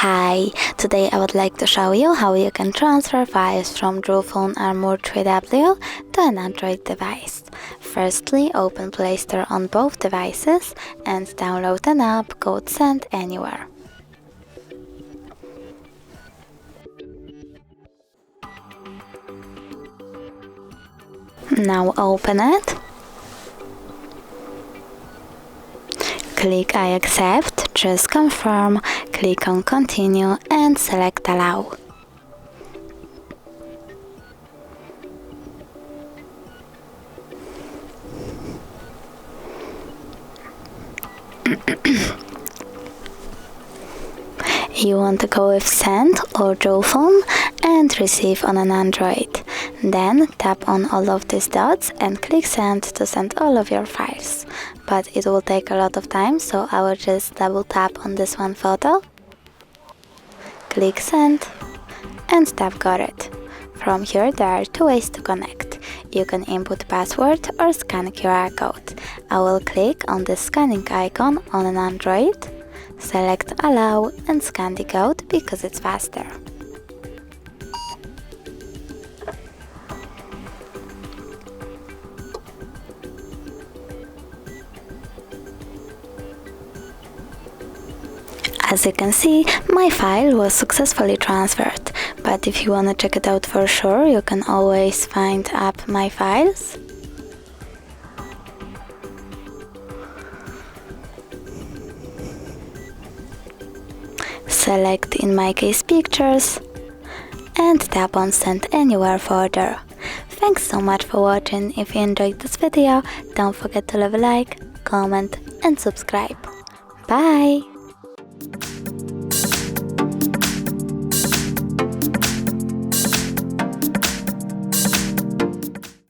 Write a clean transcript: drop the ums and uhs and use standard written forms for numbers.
Hi, today I would like to show you how you can transfer files from ULEFONE Armor 3W to an Android device. Firstly, open Play Store on both devices and download an app called Send Anywhere. Now open it. Click I accept, choose confirm, click on continue and select allow. You want to go with send or ULEFONE and receive on an Android. Then tap on all of these dots and click send to send all of your files. But it will take a lot of time, so I will just double tap on this one photo. Click send and tap got it. From here there are two ways to connect. You can input password or scan QR code. I will click on the scanning icon on an Android, select allow and scan the code because it's faster. As you can see, my file was successfully transferred, but if you want to check it out for sure, you can always find up my files. Select, in my case, pictures and tap on send anywhere further. Thanks so much for watching. If you enjoyed this video, don't forget to leave a like, comment and subscribe. Bye!